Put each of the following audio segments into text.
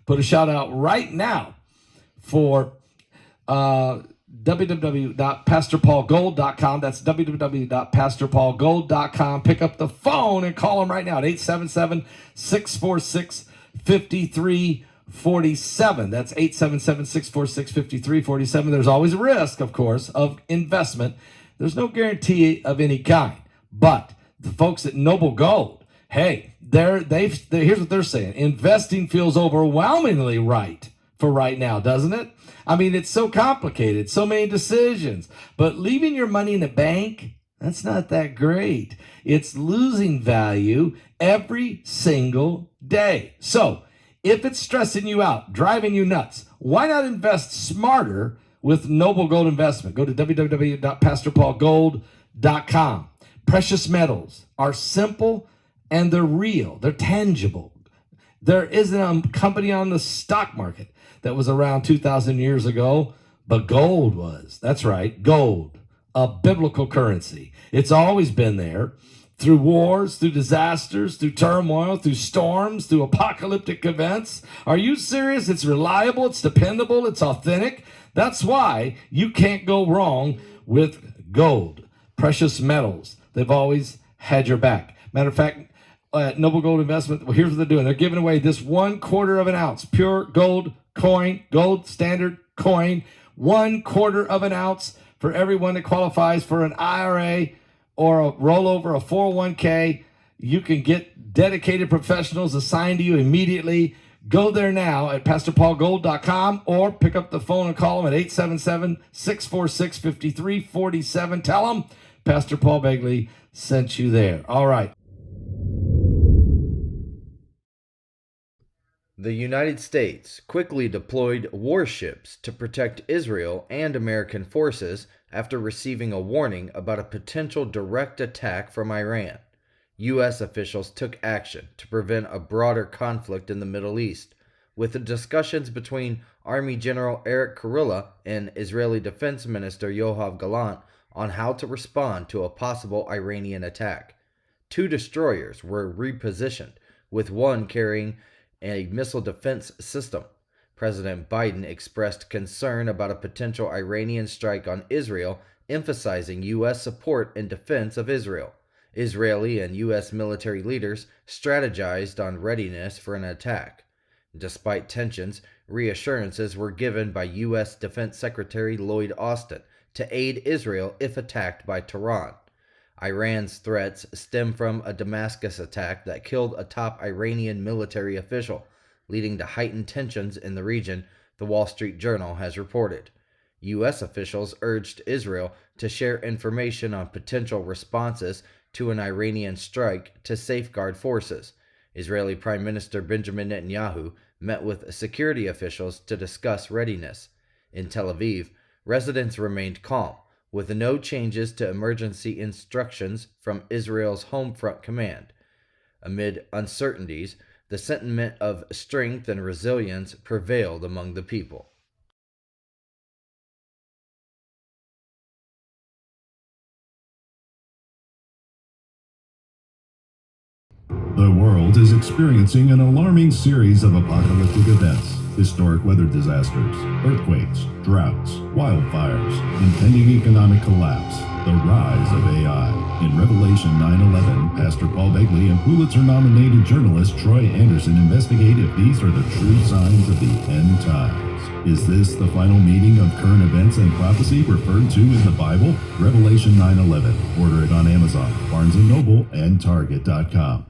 Put a shout out right now for www.pastorpaulgold.com. That's www.pastorpaulgold.com. Pick up the phone and call them right now at 877-646-5347. That's 877-646-5347. There's always a risk, of course, of investment. There's no guarantee of any kind. But the folks at Noble Gold, hey, here's what they're saying. Investing feels overwhelmingly right for right now, doesn't it? I mean, it's so complicated, so many decisions. But leaving your money in the bank, that's not that great. It's losing value every single day. So if it's stressing you out, driving you nuts, why not invest smarter with Noble Gold Investment? Go to www.pastorpaulgold.com. Precious metals are simple and they're real. They're tangible. There isn't a company on the stock market that was around 2,000 years ago, but gold was. That's right, gold, a biblical currency. It's always been there through wars, through disasters, through turmoil, through storms, through apocalyptic events. Are you serious? It's reliable, it's dependable, it's authentic. That's why you can't go wrong with gold, precious metals. They've always had your back. Matter of fact, Noble Gold Investment, well, here's what they're doing. They're giving away this 1/4 of an ounce pure gold coin, gold standard coin, 1/4 of an ounce for everyone that qualifies for an IRA or a rollover, a 401k. You can get dedicated professionals assigned to you immediately. Go there now at pastorpaulgold.com or pick up the phone and call them at 877-646-5347. Tell them Pastor Paul Begley sent you there. All right. The United States quickly deployed warships to protect Israel and American forces after receiving a warning about a potential direct attack from Iran. U.S. officials took action to prevent a broader conflict in the Middle East, with the discussions between Army General Eric Kurilla and Israeli Defense Minister Yoav Gallant on how to respond to a possible Iranian attack. 2 destroyers were repositioned, with one carrying a missile defense system. President Biden expressed concern about a potential Iranian strike on Israel, emphasizing U.S. support in defense of Israel. Israeli and U.S. military leaders strategized on readiness for an attack. Despite tensions, reassurances were given by U.S. Defense Secretary Lloyd Austin to aid Israel if attacked by Tehran. Iran's threats stem from a Damascus attack that killed a top Iranian military official, leading to heightened tensions in the region, the Wall Street Journal has reported. U.S. officials urged Israel to share information on potential responses to an Iranian strike to safeguard forces. Israeli Prime Minister Benjamin Netanyahu met with security officials to discuss readiness. In Tel Aviv, residents remained calm, with no changes to emergency instructions from Israel's Home Front Command. Amid uncertainties, the sentiment of strength and resilience prevailed among the people. The world is experiencing an alarming series of apocalyptic events. Historic weather disasters, earthquakes, droughts, wildfires, impending economic collapse, the rise of AI. In Revelation 9/11, Pastor Paul Begley and Pulitzer-nominated journalist Troy Anderson investigate if these are the true signs of the end times. Is this the final meeting of current events and prophecy referred to in the Bible? Revelation 9/11. Order it on Amazon, Barnes & Noble, and Target.com.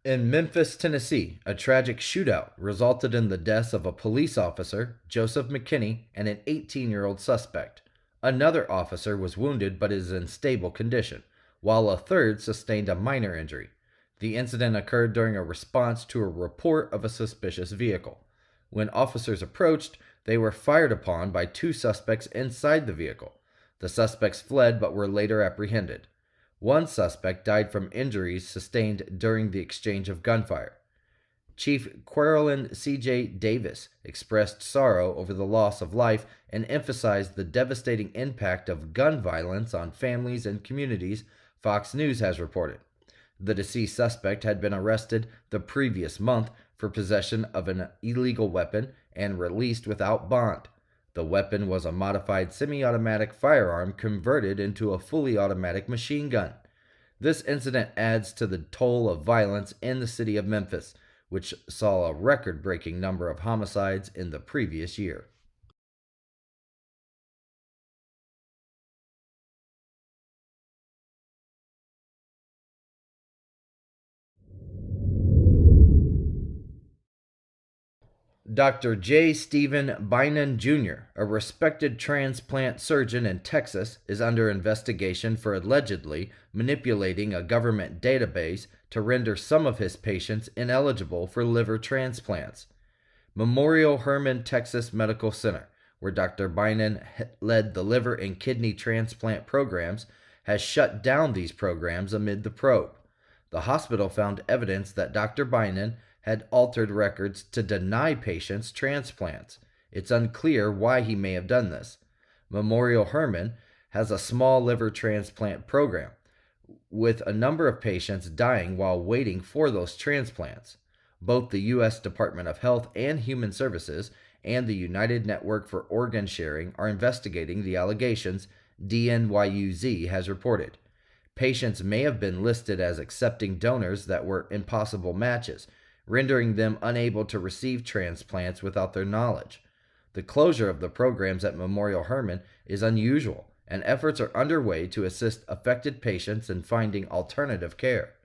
In Memphis, Tennessee, a tragic shootout resulted in the deaths of a police officer, Joseph McKinney, and an 18-year-old suspect. Another officer was wounded but is in stable condition, while a third sustained a minor injury. The incident occurred during a response to a report of a suspicious vehicle. When officers approached, they were fired upon by 2 suspects inside the vehicle. The suspects fled but were later apprehended. One suspect died from injuries sustained during the exchange of gunfire. Chief Querolin C.J. Davis expressed sorrow over the loss of life and emphasized the devastating impact of gun violence on families and communities, Fox News has reported. The deceased suspect had been arrested the previous month for possession of an illegal weapon and released without bond. The weapon was a modified semi-automatic firearm converted into a fully automatic machine gun. This incident adds to the toll of violence in the city of Memphis, which saw a record-breaking number of homicides in the previous year. Dr. J. Stephen Bynum Jr., a respected transplant surgeon in Texas, is under investigation for allegedly manipulating a government database to render some of his patients ineligible for liver transplants. Memorial Hermann Texas Medical Center, where Dr. Bynum led the liver and kidney transplant programs, has shut down these programs amid the probe. The hospital found evidence that Dr. Bynum had altered records to deny patients transplants. It's unclear why he may have done this. Memorial Hermann has a small liver transplant program, with a number of patients dying while waiting for those transplants. Both the U.S. Department of Health and Human Services and the United Network for Organ Sharing are investigating the allegations, DNYUZ has reported. Patients may have been listed as accepting donors that were impossible matches, rendering them unable to receive transplants without their knowledge. The closure of the programs at Memorial Hermann is unusual, and efforts are underway to assist affected patients in finding alternative care.